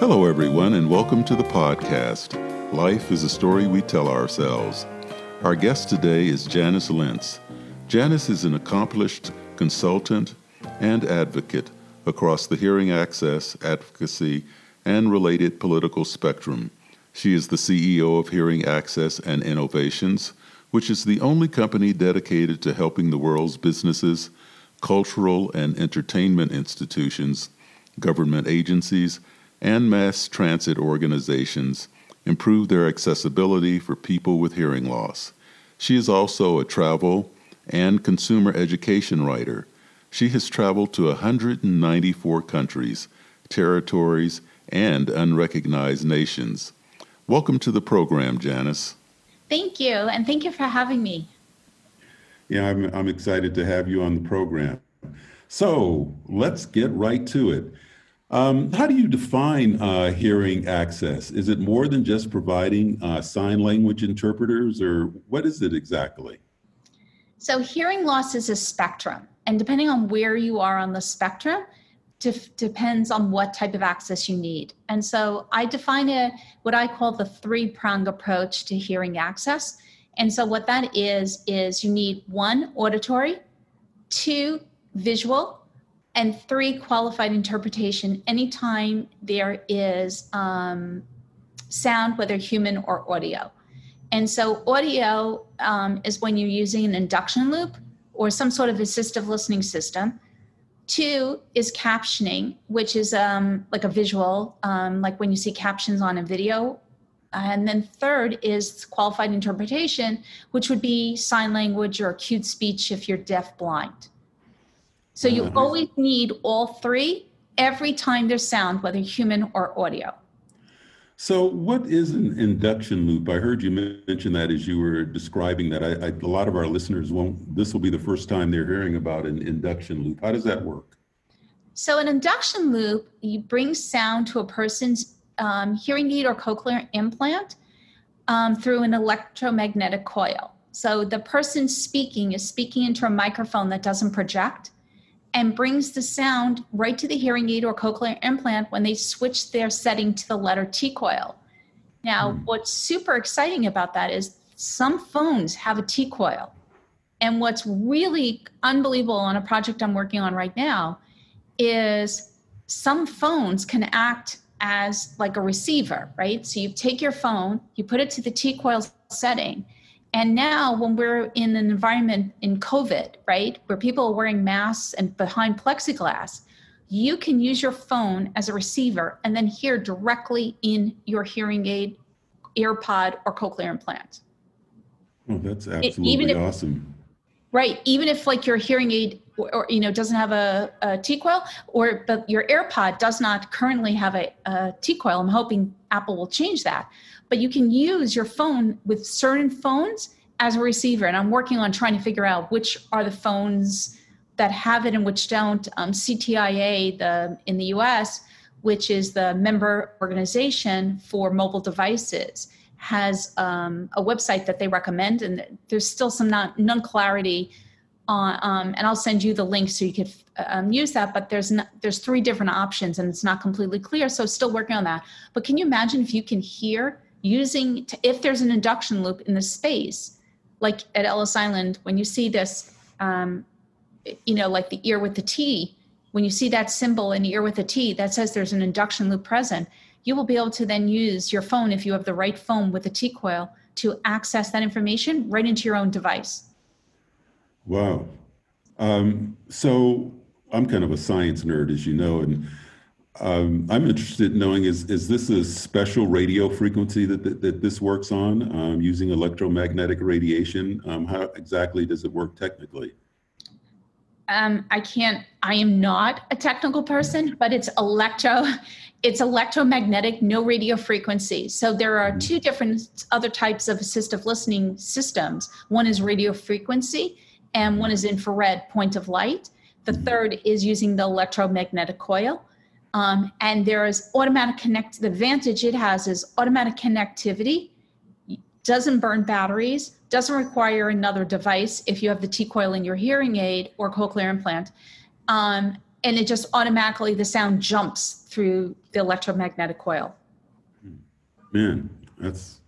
Hello, everyone, and welcome to the podcast. Life is a story we tell ourselves. Our guest today is Janice Lintz. Janice is an accomplished consultant and advocate across the hearing access, advocacy, and related political spectrum. She is the CEO of Hearing Access and Innovations, which is the only company dedicated to helping the world's businesses, cultural and entertainment institutions, government agencies, and mass transit organizations improve their accessibility for people with hearing loss. She is also a travel and consumer education writer. She has traveled to 194 countries, territories, and unrecognized nations. Welcome to the program, Janice. Thank you, and thank you for having me. Yeah, I'm excited to have you on the program. So let's get right to it. How do you define hearing access? Is it more than just providing sign language interpreters, or what is it exactly? So hearing loss is a spectrum, and depending on where you are on the spectrum, depends on what type of access you need. And so I define it what I call the three-pronged approach to hearing access. And so what that is you need 1, auditory, 2, visual, and 3, qualified interpretation anytime there is sound, whether human or audio. And so audio is when you're using an induction loop or some sort of assistive listening system. 2 is captioning, which is like a visual, like when you see captions on a video. And then 3rd is qualified interpretation, which would be sign language or acute speech if you're deaf-blind. So you always need all 3 every time there's sound, whether human or audio. So what is an induction loop? I heard you mention that as you were describing that. A lot of our listeners this will be the first time they're hearing about an induction loop. How does that work? So an induction loop, you bring sound to a person's hearing aid or cochlear implant through an electromagnetic coil. So the person speaking is speaking into a microphone that doesn't project, and brings the sound right to the hearing aid or cochlear implant when they switch their setting to the letter T coil. Now, what's super exciting about that is some phones have a T coil. And what's really unbelievable on a project I'm working on right now is some phones can act as like a receiver, right? So you take your phone, you put it to the T coil setting, and now when we're in an environment in COVID, right, where people are wearing masks and behind plexiglass, you can use your phone as a receiver and then hear directly in your hearing aid, earpod, or cochlear implant. Oh, that's absolutely awesome. Right. Even if like your hearing aid or doesn't have a T-coil, but your AirPod does not currently have a T-coil. I'm hoping Apple will change that. But you can use your phone with certain phones as a receiver. And I'm working on trying to figure out which are the phones that have it and which don't. CTIA in the US, which is the member organization for mobile devices, has a website that they recommend. And there's still some non-clarity on, and I'll send you the link so you could use that. But there's 3 different options and it's not completely clear. So still working on that. But can you imagine if you can hear if there's an induction loop in the space, like at Ellis Island, when you see this, like the ear with the T, when you see that symbol in the ear with the T, that says there's an induction loop present, you will be able to then use your phone, if you have the right phone with the T-coil, to access that information right into your own device. Wow. So I'm kind of a science nerd, as you know, and I'm interested in knowing, is this a special radio frequency that this works on using electromagnetic radiation? How exactly does it work technically? I am not a technical person, but it's electromagnetic, no radio frequency. So there are 2 different other types of assistive listening systems. One is radio frequency and one is infrared point of light. The 3rd is using the electromagnetic coil. And there is the advantage it has is automatic connectivity, doesn't burn batteries, doesn't require another device if you have the T-coil in your hearing aid or cochlear implant. and it just automatically, the sound jumps through the electromagnetic coil. Man, that's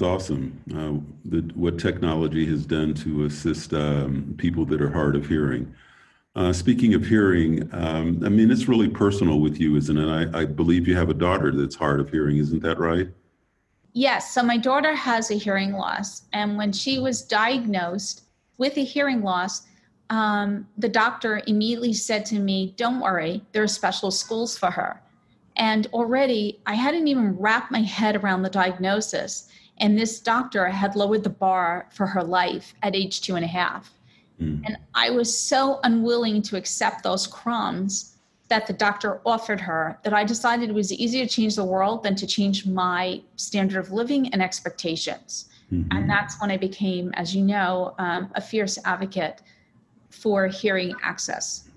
awesome. What technology has done to assist people that are hard of hearing. Speaking of hearing, I mean, it's really personal with you, isn't it? I believe you have a daughter that's hard of hearing, isn't that right? Yes. So my daughter has a hearing loss. And when she was diagnosed with a hearing loss, the doctor immediately said to me, don't worry, there are special schools for her. And already I hadn't even wrapped my head around the diagnosis. And this doctor had lowered the bar for her life at age 2.5. And I was so unwilling to accept those crumbs that the doctor offered her that I decided it was easier to change the world than to change my standard of living and expectations. And that's when I became, as you know, a fierce advocate for hearing access.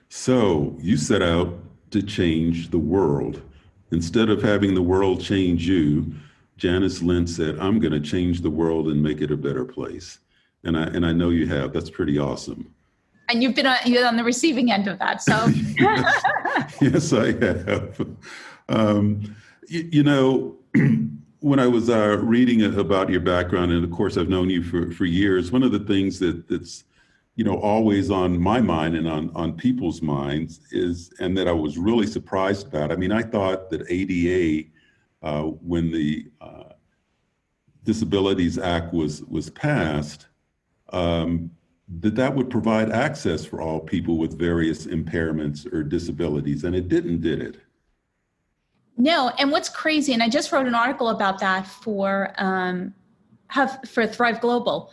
So you set out to change the world. Instead of having the world change you, Janice Lintz said, I'm going to change the world and make it a better place. And I know you have. That's pretty awesome. And you're on the receiving end of that. So yes, I have. You know, when I was reading about your background, and of course I've known you for years, one of the things that's always on my mind and on people's minds is, and that I was really surprised about. I mean, I thought that ADA, when the Disabilities Act was passed, that would provide access for all people with various impairments or disabilities, and it didn't, did it? No, and what's crazy, and I just wrote an article about that for Thrive Global,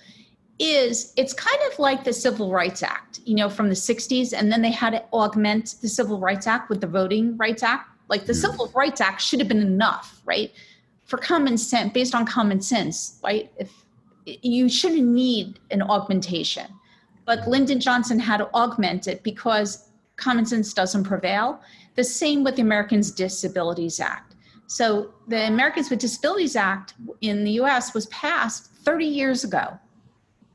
is it's kind of like the Civil Rights Act, from the 60s, and then they had to augment the Civil Rights Act with the Voting Rights Act. Like the Civil Rights Act should have been enough, right? For common sense, based on common sense, right? If you shouldn't need an augmentation. But Lyndon Johnson had to augment it because common sense doesn't prevail. The same with the Americans with Disabilities Act. So the Americans with Disabilities Act in the US was passed 30 years ago.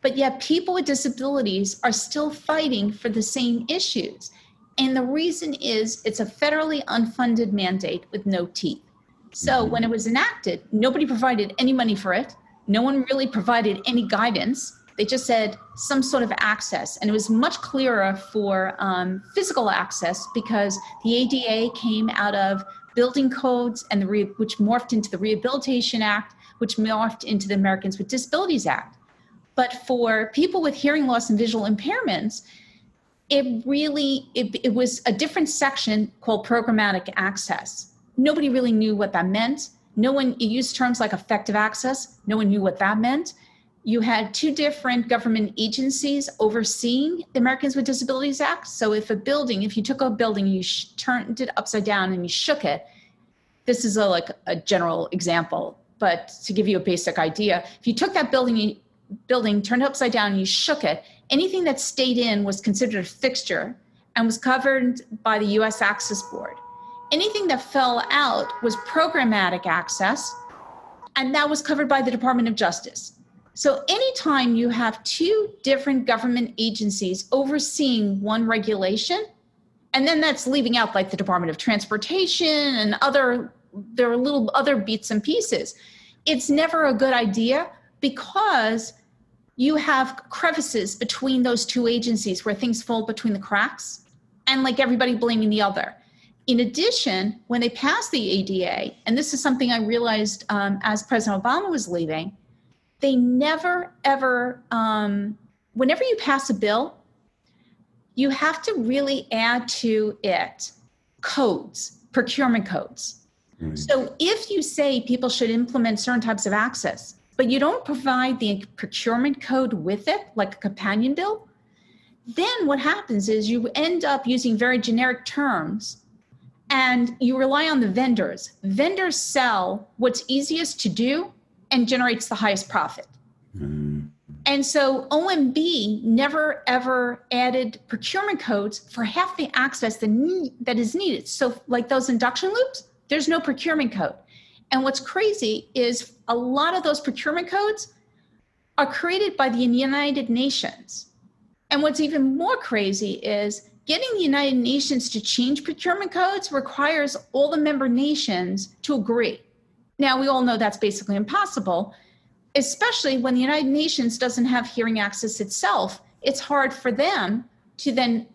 But yet people with disabilities are still fighting for the same issues. And the reason is it's a federally unfunded mandate with no teeth. So when it was enacted, nobody provided any money for it. No one really provided any guidance. They just said some sort of access. And it was much clearer for physical access because the ADA came out of building codes and which morphed into the Rehabilitation Act, which morphed into the Americans with Disabilities Act. But for people with hearing loss and visual impairments, it was a different section called programmatic access. Nobody really knew what that meant. No one used terms like effective access. No one knew what that meant. You had two different government agencies overseeing the Americans with Disabilities Act. So if you took a building, you turned it upside down and you shook it, this is a general example, but to give you a basic idea, if you took that building, turned it upside down and you shook it, anything that stayed in was considered a fixture and was covered by the US Access Board. Anything that fell out was programmatic access, and that was covered by the Department of Justice. So anytime you have two different government agencies overseeing one regulation, and then that's leaving out like the Department of Transportation and there are little other bits and pieces, it's never a good idea because you have crevices between those two agencies where things fall between the cracks and like everybody blaming the other. In addition, when they passed the ADA, and this is something I realized as President Obama was leaving, they never, ever, whenever you pass a bill, you have to really add to it codes, procurement codes. Mm-hmm. So if you say people should implement certain types of access, but you don't provide the procurement code with it, like a companion bill, then what happens is you end up using very generic terms and you rely on the vendors. Vendors sell what's easiest to do and generates the highest profit. Mm. And so OMB never ever added procurement codes for half the access that is needed. So like those induction loops, there's no procurement code. And what's crazy is a lot of those procurement codes are created by the United Nations. And what's even more crazy is getting the United Nations to change procurement codes requires all the member nations to agree. Now, we all know that's basically impossible, especially when the United Nations doesn't have hearing access itself. It's hard for them to then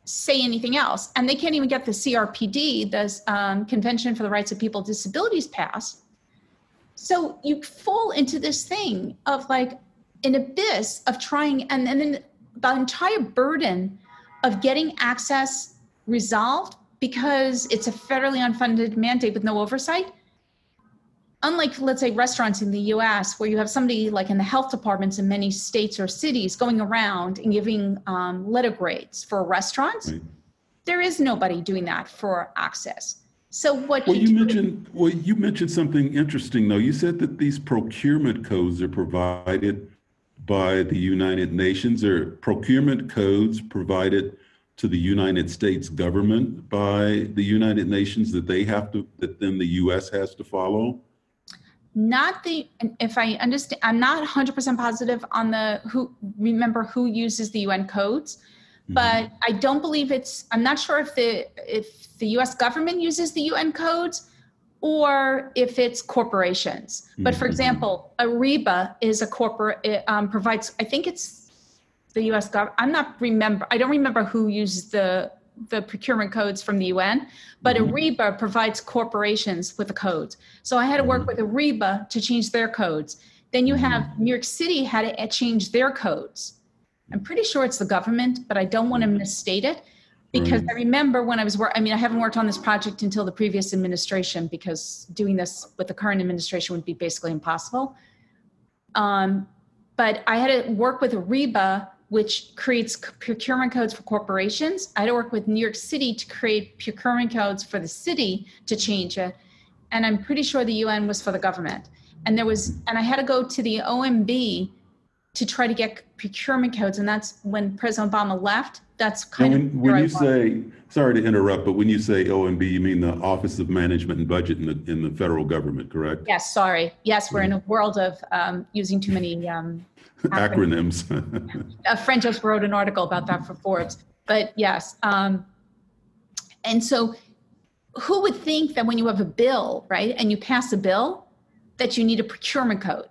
say anything else. And they can't even get the CRPD, the Convention for the Rights of People with Disabilities, passed. So you fall into this thing of like an abyss of trying, and then the entire burden of getting access resolved because it's a federally unfunded mandate with no oversight. Unlike, let's say, restaurants in the US, where you have somebody like in the health departments in many states or cities going around and giving letter grades for restaurants, right. There is nobody doing that for access. So what you mentioned something interesting, though. You said that these procurement codes are provided by the United Nations, or procurement codes provided to the United States government by the United Nations that then the US has to follow? If I understand, I'm not 100% positive on who uses the UN codes, but I don't believe I'm not sure if the US government uses the UN codes or if it's corporations. But for example, Ariba is a corporate, provides, I think it's the US government. I don't remember who uses the procurement codes from the UN, but Ariba provides corporations with the codes. So I had to work with Ariba to change their codes. Then you have New York City had to change their codes. I'm pretty sure it's the government, but I don't want to misstate it because I remember when I was I haven't worked on this project until the previous administration because doing this with the current administration would be basically impossible. But I had to work with Ariba, which creates procurement codes for corporations. I had to work with New York City to create procurement codes for the city to change it. And I'm pretty sure the UN was for the government. And I had to go to the OMB to try to get procurement codes. And that's when President Obama left. That's kind of when you say, sorry to interrupt, but when you say OMB, you mean the Office of Management and Budget in the federal government, correct? Yes, sorry. Yes, we're in a world of using too many acronyms. A friend just wrote an article about that for Forbes. But yes. And so who would think that when you have a bill, right, and you pass a bill, that you need a procurement code?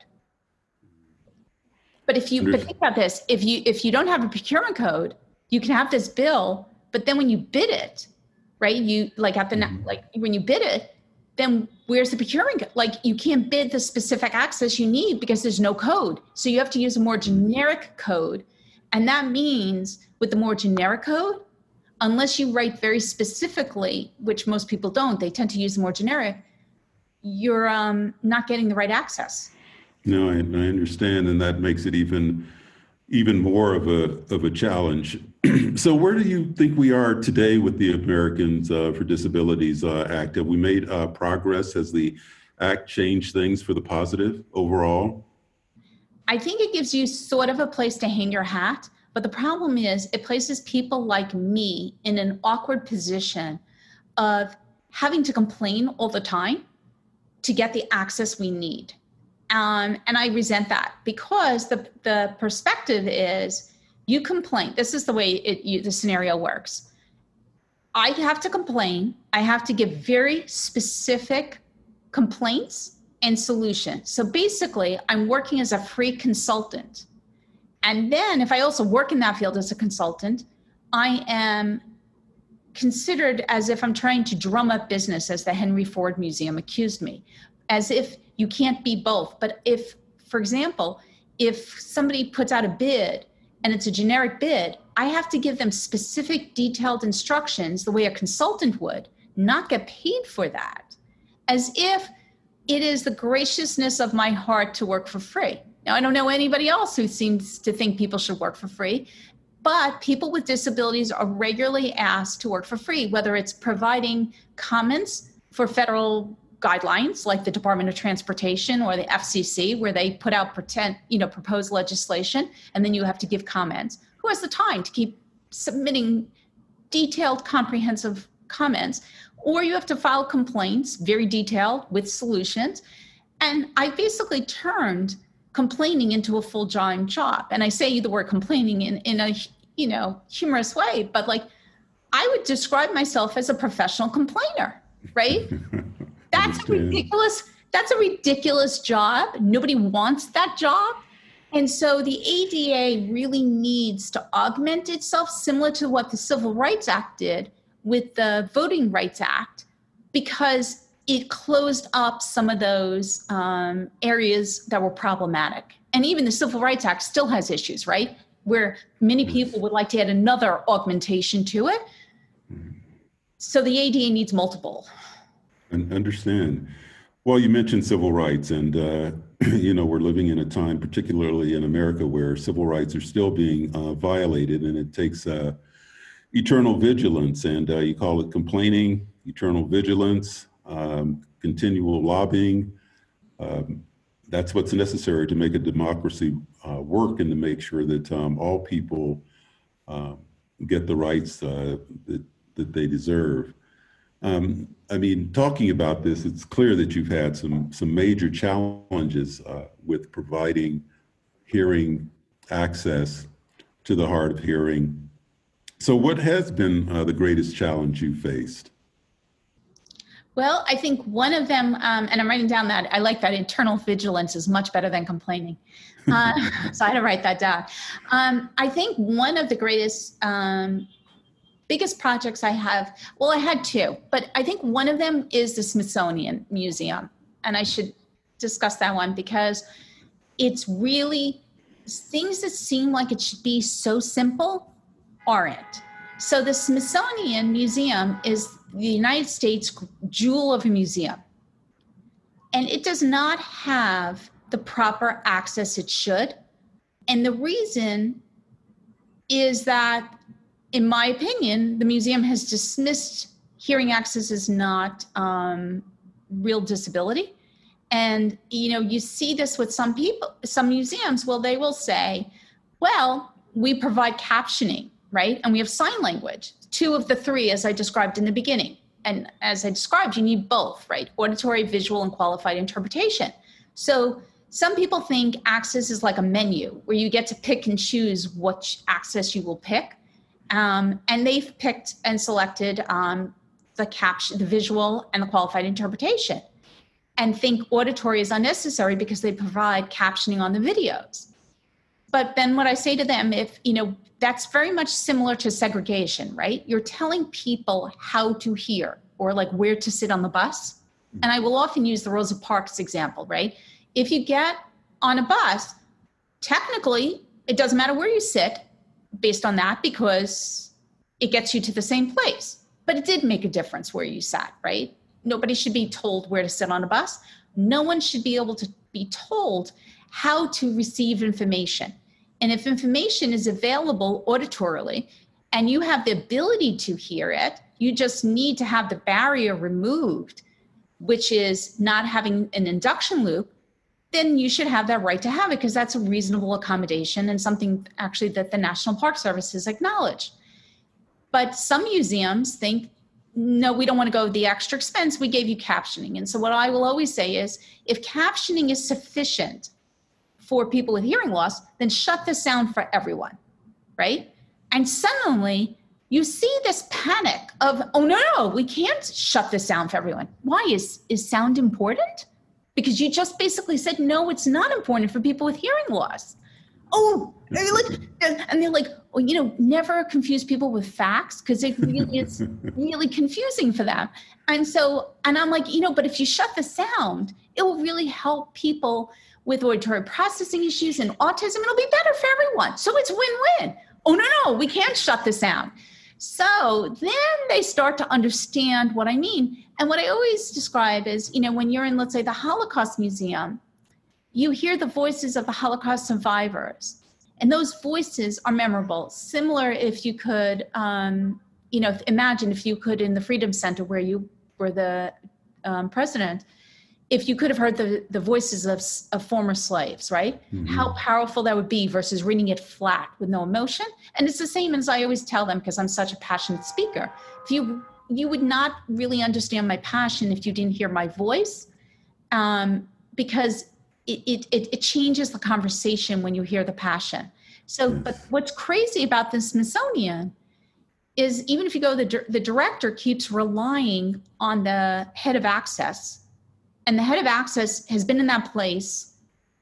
But think about this, if you don't have a procurement code, you can have this bill, but then when you bid it, right, you when you bid it, then where's the procurement code? Like you can't bid the specific access you need because there's no code. So you have to use a more generic code. And that means with the more generic code, unless you write very specifically, which most people don't, they tend to use the more generic, you're not getting the right access. No, I understand, and that makes it even more of a challenge. So where do you think we are today with the Americans for Disabilities Act? Have we made progress? Has the Act changed things for the positive overall? I think it gives you sort of a place to hang your hat, but the problem is it places people like me in an awkward position of having to complain all the time to get the access we need. And I resent that because the perspective is you complain. This is the way the scenario works. I have to complain. I have to give very specific complaints and solutions. So basically, I'm working as a free consultant. And then if I also work in that field as a consultant, I am considered as if I'm trying to drum up business, as the Henry Ford Museum accused me, as if you can't be both. But if, for example, if somebody puts out a bid and it's a generic bid, I have to give them specific detailed instructions the way a consultant would, not get paid for that, as if it is the graciousness of my heart to work for free. Now, I don't know anybody else who seems to think people should work for free, but people with disabilities are regularly asked to work for free, whether it's providing comments for federal guidelines like the Department of Transportation or the FCC, where they put out proposed legislation, and then you have to give comments. Who has the time to keep submitting detailed, comprehensive comments? Or you have to file complaints, very detailed, with solutions. And I basically turned complaining into a full-time job. And I say the word complaining in a, humorous way, but like, I would describe myself as a professional complainer, right? That's a ridiculous job. Nobody wants that job. And so the ADA really needs to augment itself, similar to what the Civil Rights Act did with the Voting Rights Act, because it closed up some of those areas that were problematic. And even the Civil Rights Act still has issues, right? Where many people would like to add another augmentation to it. So the ADA needs multiple. And understand. Well, you mentioned civil rights, and we're living in a time, particularly in America, where civil rights are still being violated, and it takes eternal vigilance. And you call it complaining, eternal vigilance, continual lobbying. That's what's necessary to make a democracy work, and to make sure that all people get the rights that they deserve. Talking about this, it's clear that you've had some major challenges with providing hearing access to the hard of hearing. So what has been the greatest challenge you faced? Well, I think one of them, and I'm writing down that, I like that, internal vigilance is much better than complaining. So I had to write that down. I think one of the biggest projects I have, well, I had two, but I think one of them is the Smithsonian Museum. And I should discuss that one because it's really things that seem like it should be so simple aren't. So the Smithsonian Museum is the United States jewel of a museum. And it does not have the proper access it should. And the reason is that, in my opinion, the museum has dismissed hearing access as not real disability. And, you see this with some people, some museums, well, they will say, well, we provide captioning, right? And we have sign language, 2 of the 3, as I described in the beginning. And as I described, you need both, right? Auditory, visual, and qualified interpretation. So some people think access is like a menu where you get to pick and choose what access you will pick. And they've picked and selected the visual and the qualified interpretation, and think auditory is unnecessary because they provide captioning on the videos. But then what I say to them, that's very much similar to segregation, right? You're telling people how to hear or like where to sit on the bus. And I will often use the Rosa Parks example, right? If you get on a bus, technically, it doesn't matter where you sit based on that because it gets you to the same place. But it did make a difference where you sat, right? Nobody should be told where to sit on a bus. No one should be able to be told how to receive information. And if information is available auditorily and you have the ability to hear it, you just need to have the barrier removed, which is not having an induction loop, then you should have that right to have it because that's a reasonable accommodation and something actually that the National Park Service has acknowledged. But some museums think, no, we don't want to go the extra expense. We gave you captioning. And so what I will always say is, if captioning is sufficient for people with hearing loss, then shut the sound for everyone, right? And suddenly you see this panic of, oh, no, we can't shut the sound for everyone. Why? Is sound important? Because you just basically said, no, it's not important for people with hearing loss. Oh, and they're like, well, never confuse people with facts because it really is really confusing for them. And I'm like, but if you shut the sound, it will really help people with auditory processing issues and autism. It'll be better for everyone. So it's win-win. Oh, no, we can't shut the sound. So then they start to understand what I mean. And what I always describe is, when you're in, let's say, the Holocaust Museum, you hear the voices of the Holocaust survivors. And those voices are memorable. Similar if you could, imagine if you could in the Freedom Center where you were the president, if you could have heard the voices of former slaves, right? Mm-hmm. How powerful that would be versus reading it flat with no emotion. And it's the same as I always tell them, because I'm such a passionate speaker. If you would not really understand my passion if you didn't hear my voice, because it changes the conversation when you hear the passion. So, Yes. but what's crazy about the Smithsonian is even if you go, the director keeps relying on the head of access, and the head of access has been in that place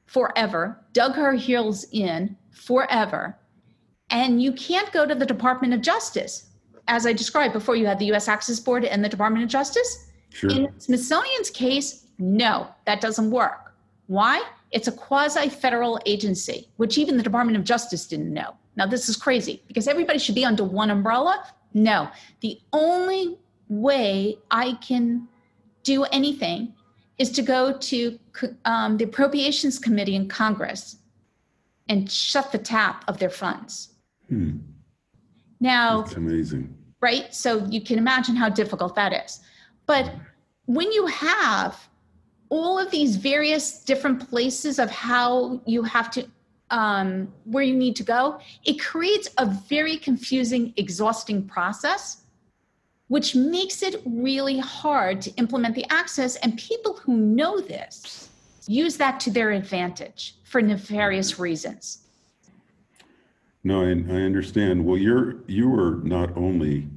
forever, dug her heels in forever, and you can't go to the Department of Justice. As I described before, you had the U.S. Access Board and the Department of Justice. Sure. In Smithsonian's case, no, that doesn't work. Why? It's a quasi-federal agency, which even the Department of Justice didn't know. Now, this is crazy because everybody should be under one umbrella. No, the only way I can do anything is to go to the Appropriations Committee in Congress and shut the tap of their funds. Now, That's amazing. Right? So you can imagine how difficult that is. But when you have all of these various different places of how you have to, where you need to go, it creates a very confusing, exhausting process, which makes it really hard to implement the access. And people who know this use that to their advantage for nefarious reasons. No, I understand. Well, you are not only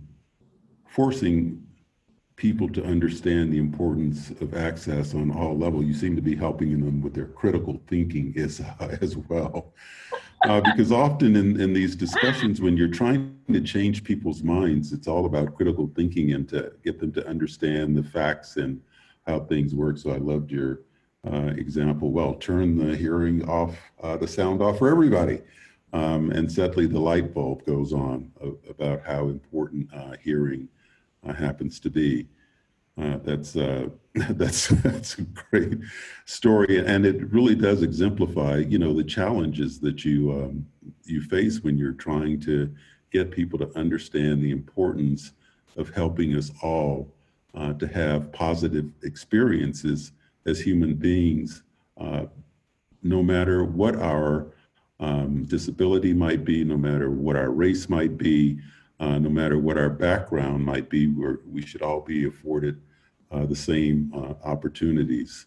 forcing people to understand the importance of access on all levels, you seem to be helping them with their critical thinking as well. Because often in these discussions, when you're trying to change people's minds, it's all about critical thinking and to get them to understand the facts and how things work. So I loved your example. Well, turn the hearing off, the sound off for everybody. And suddenly the light bulb goes on about how important hearing happens to be. That's a great story, and it really does exemplify, the challenges that you face when you're trying to get people to understand the importance of helping us all to have positive experiences as human beings, no matter what our disability might be, no matter what our race might be, no matter what our background might be, we should all be afforded the same opportunities.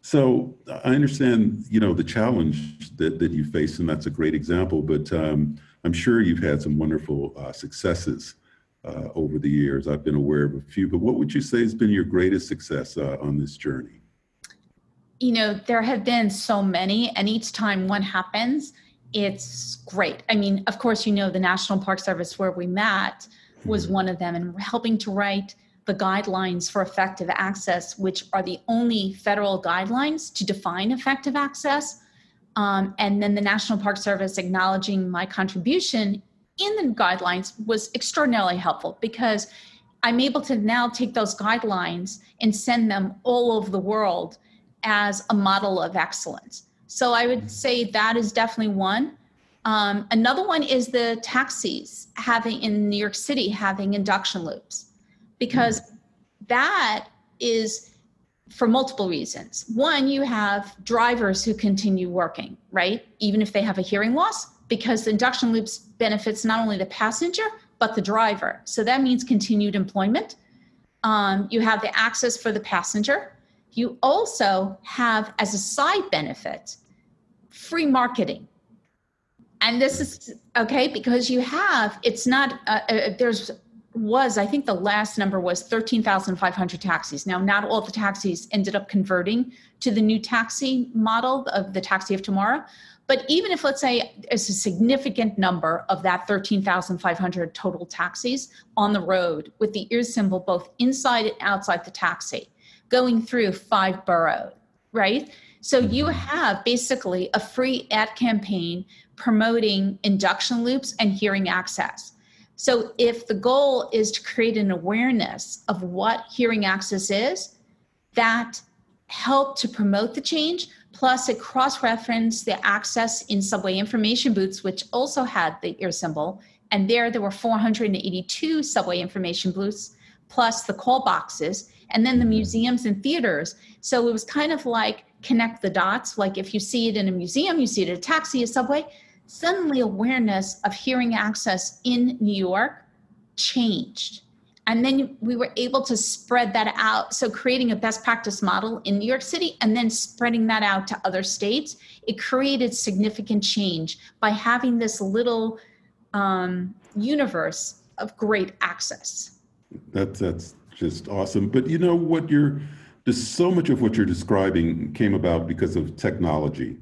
So I understand, the challenge that you face, and that's a great example, but I'm sure you've had some wonderful successes over the years. I've been aware of a few, but what would you say has been your greatest success on this journey? There have been so many, and each time one happens, it's great. I mean, of course, the National Park Service where we met was one of them, and helping to write the guidelines for effective access, which are the only federal guidelines to define effective access. And then the National Park Service acknowledging my contribution in the guidelines was extraordinarily helpful, because I'm able to now take those guidelines and send them all over the world as a model of excellence. So I would say that is definitely one. Another one is the taxis in New York City having induction loops, because that is for multiple reasons. One, you have drivers who continue working, right? Even if they have a hearing loss, because the induction loops benefits not only the passenger, but the driver. So that means continued employment. You have the access for the passenger. You also have, as a side benefit, free marketing. And this is okay because it's not, I think the last number was 13,500 taxis. Now, not all the taxis ended up converting to the new taxi model of the taxi of tomorrow. But even if, let's say, it's a significant number of that 13,500 total taxis on the road with the ear symbol both inside and outside the taxi, going through 5 boroughs, right? So you have basically a free ad campaign promoting induction loops and hearing access. So if the goal is to create an awareness of what hearing access is, that helped to promote the change. Plus it cross-referenced the access in subway information booths, which also had the ear symbol. And there were 482 subway information booths, plus the call boxes, and then the museums and theaters. So it was kind of like connect the dots. Like if you see it in a museum, you see it at a taxi, a subway, suddenly awareness of hearing access in New York changed. And then we were able to spread that out. So creating a best practice model in New York City and then spreading that out to other states, it created significant change by having this little universe of great access. That's just awesome. But you know what so much of what you're describing came about because of technology.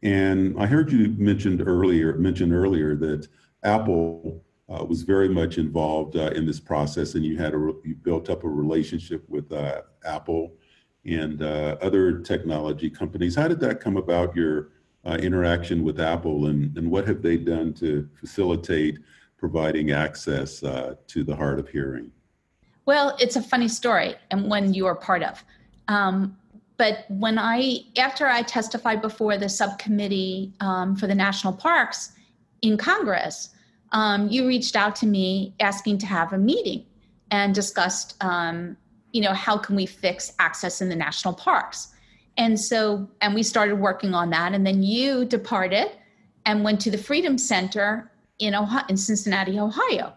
And I heard you mention earlier that Apple was very much involved in this process, and you built up a relationship with Apple and other technology companies. How did that come about, your interaction with Apple, and what have they done to facilitate providing access to the hard of hearing? Well, it's a funny story, and one you are part of. But after I testified before the subcommittee for the national parks in Congress, you reached out to me asking to have a meeting and discussed, how can we fix access in the national parks? And we started working on that. And then you departed and went to the Freedom Center in Cincinnati, Ohio.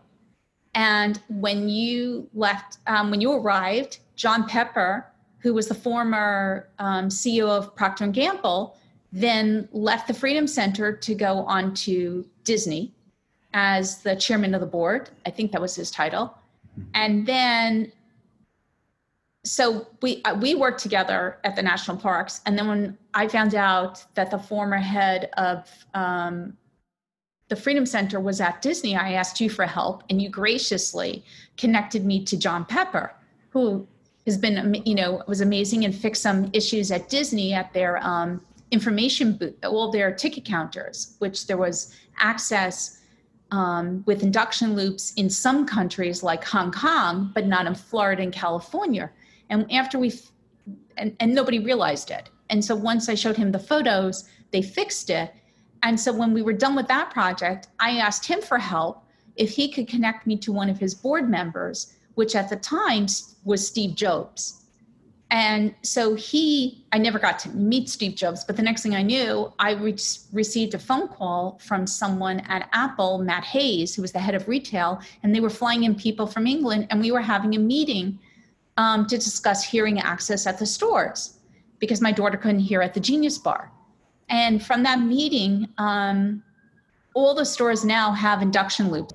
And when you arrived, John Pepper, who was the former CEO of Procter & Gamble, then left the Freedom Center to go on to Disney as the chairman of the board. I think that was his title. And then, so we worked together at the national parks. And then when I found out that the former head of the Freedom Center was at Disney, I asked you for help, and you graciously connected me to John Pepper, who has been, was amazing and fixed some issues at Disney at their information booth, all their ticket counters, which there was access with induction loops in some countries like Hong Kong, but not in Florida and California. And after and nobody realized it. And so once I showed him the photos, they fixed it. And so when we were done with that project, I asked him for help if he could connect me to one of his board members, which at the time was Steve Jobs. And so I never got to meet Steve Jobs, but the next thing I knew, I received a phone call from someone at Apple, Matt Hayes, who was the head of retail, and they were flying in people from England, and we were having a meeting to discuss hearing access at the stores because my daughter couldn't hear at the Genius Bar. And from that meeting, all the stores now have induction loops.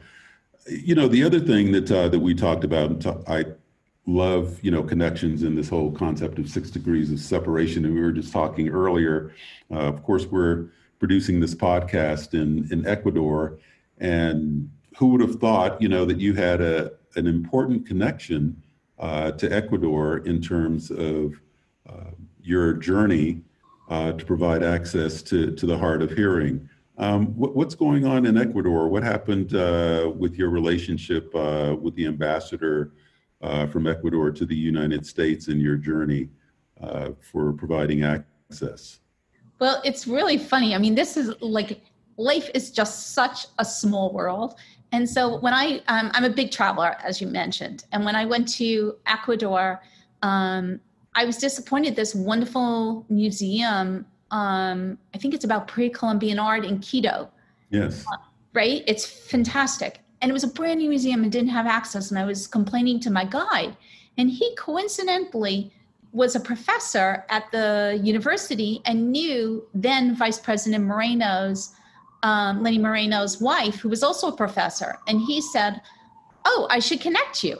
The other thing that we talked about, I love, connections in this whole concept of 6 degrees of separation. And we were just talking earlier, of course, we're producing this podcast in Ecuador. And who would have thought, that you had an important connection to Ecuador in terms of your journey to provide access to the hard of hearing. What's going on in Ecuador? What happened with your relationship with the ambassador from Ecuador to the United States in your journey for providing access? Well, it's really funny. I mean, this is like, life is just such a small world. And so when I'm a big traveler, as you mentioned, and when I went to Ecuador, I was disappointed. This wonderful museum, I think it's about pre-Columbian art in Quito. Yes. Right? It's fantastic. And it was a brand new museum and didn't have access. And I was complaining to my guide. And he coincidentally was a professor at the university and knew then Vice President Moreno's, Lenny Moreno's wife, who was also a professor. And he said, "Oh, I should connect you."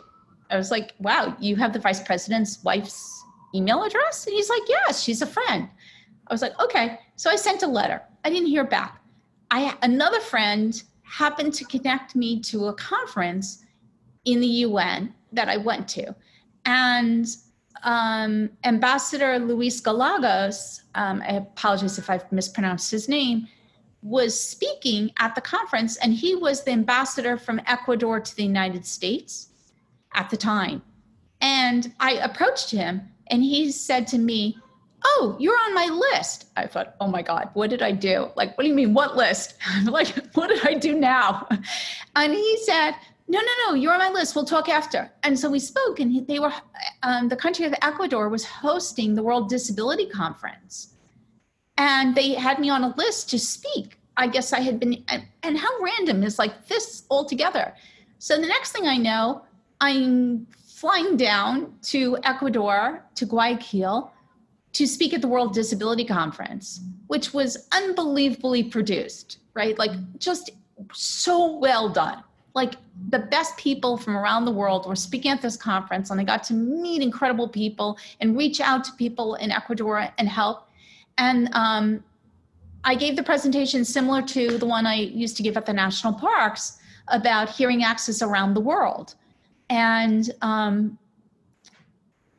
I was like, "Wow, you have the vice president's wife's email address?" And he's like, "Yes, she's a friend." I was like, "Okay." So I sent a letter. I didn't hear back. Another friend happened to connect me to a conference in the UN that I went to. And Ambassador Luis Galagos, I apologize if I've mispronounced his name, was speaking at the conference, and he was the ambassador from Ecuador to the United States at the time. And I approached him, and he said to me, "Oh, you're on my list." I thought, oh my God, what did I do? Like, what do you mean, what list? Like, what did I do now? And he said, no, you're on my list. We'll talk after. And so we spoke, and they were, the country of Ecuador was hosting the World Disability Conference. And they had me on a list to speak. I guess I had been, and how random is like this altogether. So the next thing I know, I'm flying down to Ecuador, to Guayaquil, to speak at the World Disability Conference, which was unbelievably produced, right? Like just so well done. Like the best people from around the world were speaking at this conference, and I got to meet incredible people and reach out to people in Ecuador and help. And I gave the presentation similar to the one I used to give at the national parks about hearing access around the world. And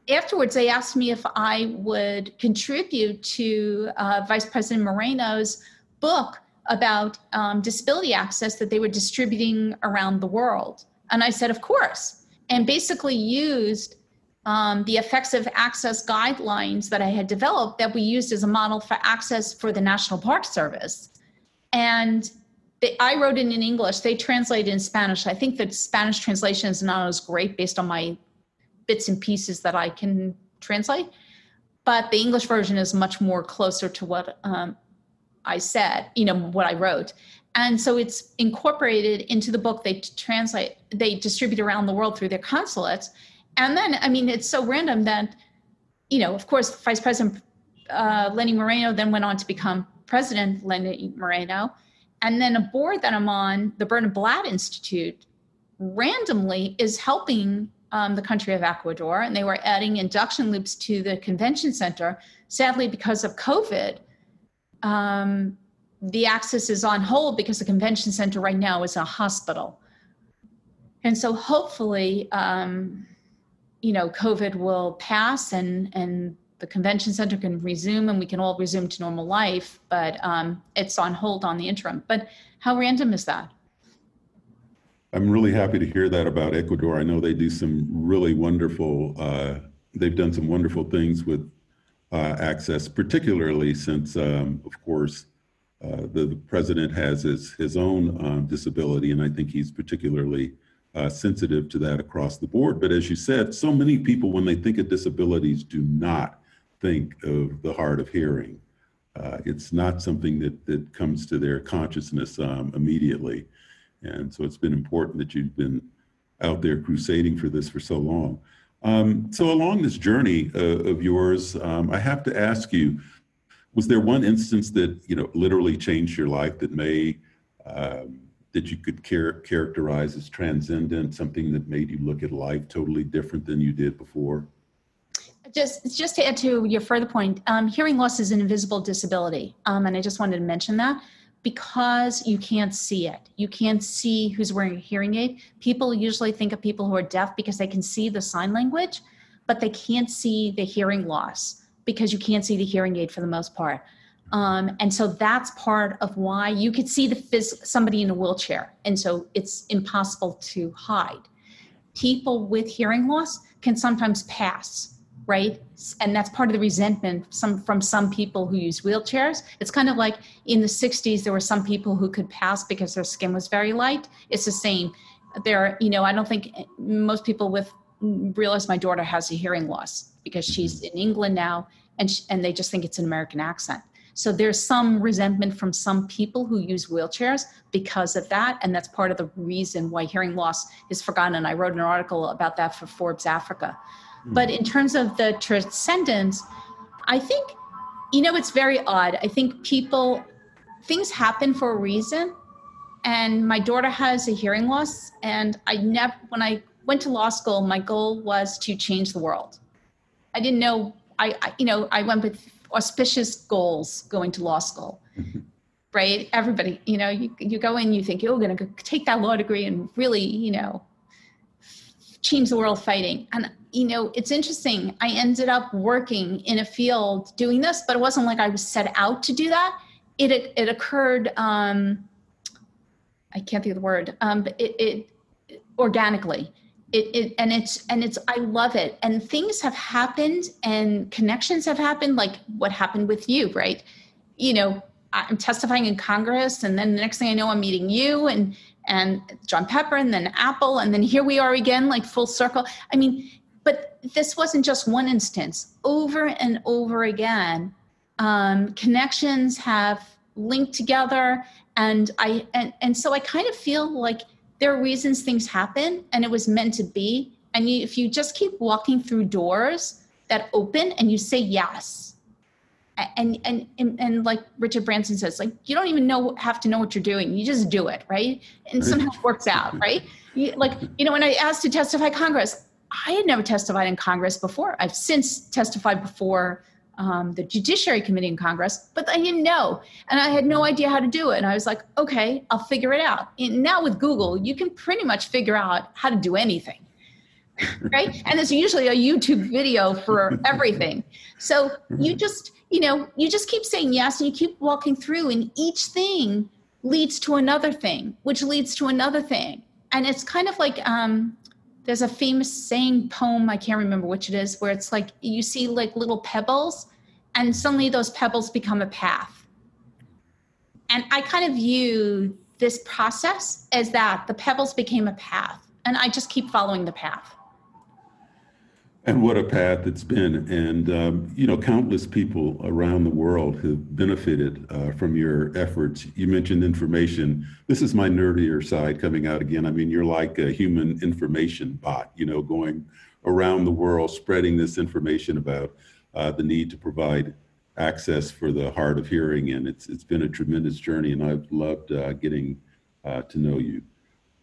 afterwards, they asked me if I would contribute to Vice President Moreno's book about disability access that they were distributing around the world. And I said, of course, and basically used the effects of access guidelines that I had developed that we used as a model for access for the National Park Service. And I wrote it in English. They translated in Spanish. I think the Spanish translation is not as great based on my bits and pieces that I can translate. But the English version is much more closer to what I said, what I wrote. And so it's incorporated into the book they distribute around the world through their consulates. And then, it's so random that, of course, Vice President Lenny Moreno then went on to become President Lenny Moreno. And then a board that I'm on, the Bernard Blatt Institute, randomly is helping the country of Ecuador. And they were adding induction loops to the convention center. Sadly, because of COVID, the access is on hold because the convention center right now is a hospital. And so hopefully, COVID will pass and the convention center can resume and we can all resume to normal life, but it's on hold on the interim. But how random is that? I'm really happy to hear that about Ecuador. I know they do some really wonderful, they've done some wonderful things with access, particularly since, of course, the president has his own disability, and I think he's particularly sensitive to that across the board. But as you said, so many people, when they think of disabilities, do not think of the hard of hearing. It's not something that comes to their consciousness immediately. And so it's been important that you've been out there crusading for this for so long. So along this journey of yours, I have to ask you, was there one instance that, literally changed your life that that you could characterize as transcendent, something that made you look at life totally different than you did before? Just to add to your further point, hearing loss is an invisible disability. And I just wanted to mention that because you can't see it. You can't see who's wearing a hearing aid. People usually think of people who are deaf because they can see the sign language, but they can't see the hearing loss because you can't see the hearing aid for the most part. And so that's part of why you could see somebody in a wheelchair. And so it's impossible to hide. People with hearing loss can sometimes pass, right? And that's part of the resentment from some people who use wheelchairs. It's kind of like in the 60s, there were some people who could pass because their skin was very light. It's the same. I don't think most people realize my daughter has a hearing loss because she's in England now and they just think it's an American accent. So there's some resentment from some people who use wheelchairs because of that. And that's part of the reason why hearing loss is forgotten. And I wrote an article about that for Forbes Africa. But in terms of the transcendence, I think, it's very odd. I think things happen for a reason. And my daughter has a hearing loss. And when I went to law school, my goal was to change the world. I didn't know, I went with auspicious goals going to law school, right? Everybody, you go in, you think you're going to take that law degree and really, change the world fighting. And, it's interesting. I ended up working in a field doing this, but it wasn't like I was set out to do that. It occurred, I can't think of the word, but it organically. I love it. And things have happened and connections have happened, like what happened with you, right? I'm testifying in Congress, and then the next thing I know, I'm meeting you and John Pepper, and then Apple, and then here we are again, like full circle. But this wasn't just one instance. Over and over again, connections have linked together, and so I kind of feel like there are reasons things happen and it was meant to be. And if you just keep walking through doors that open and you say yes, and like Richard Branson says, like, you don't even have to know what you're doing. You just do it, right? And somehow it works out, right? When I asked to testify Congress, I had never testified in Congress before. I've since testified before the Judiciary Committee in Congress, but I didn't know. And I had no idea how to do it. And I was like, okay, I'll figure it out. And now with Google, you can pretty much figure out how to do anything, right? And it's usually a YouTube video for everything. So you just keep saying yes, and you keep walking through, and each thing leads to another thing, which leads to another thing. And it's kind of like, there's a famous saying poem, I can't remember which it is, where it's like you see like little pebbles and suddenly those pebbles become a path. And I kind of view this process as that the pebbles became a path, and I just keep following the path. And what a path it's been. And, countless people around the world have benefited from your efforts. You mentioned information. This is my nerdier side coming out again. I mean, you're like a human information bot, going around the world, spreading this information about the need to provide access for the hard of hearing. And it's been a tremendous journey, and I've loved getting to know you.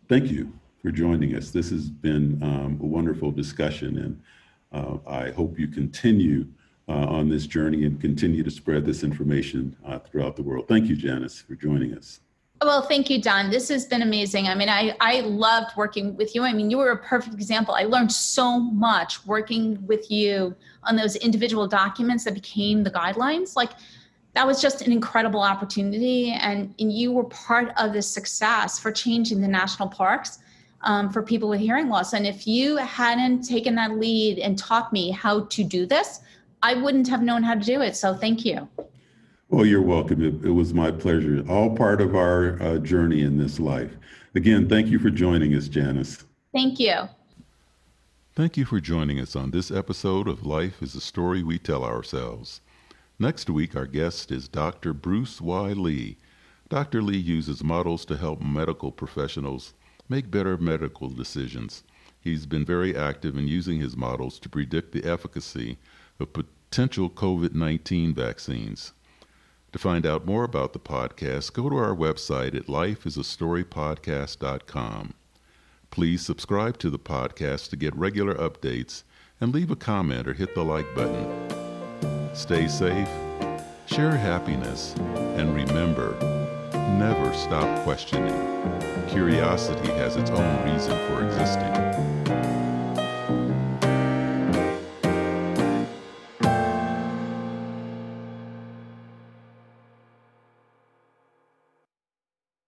Thank you for joining us. This has been a wonderful discussion, and I hope you continue on this journey and continue to spread this information throughout the world. Thank you, Janice, for joining us. Well, thank you, Don. This has been amazing. I mean, I loved working with you. I mean, you were a perfect example. I learned so much working with you on those individual documents that became the guidelines. Like, that was just an incredible opportunity. And you were part of the success for changing the national parks for people with hearing loss. And if you hadn't taken that lead and taught me how to do this, I wouldn't have known how to do it. So thank you. Well, you're welcome. It was my pleasure. All part of our journey in this life. Again, thank you for joining us, Janice. Thank you. Thank you for joining us on this episode of Life is a Story We Tell Ourselves. Next week, our guest is Dr. Bruce Y. Lee. Dr. Lee uses models to help medical professionals make better medical decisions. He's been very active in using his models to predict the efficacy of potential COVID-19 vaccines. To find out more about the podcast, go to our website at lifeisastorypodcast.com. Please subscribe to the podcast to get regular updates and leave a comment or hit the like button. Stay safe, share happiness, and remember, never stop questioning. Curiosity has its own reason for existing.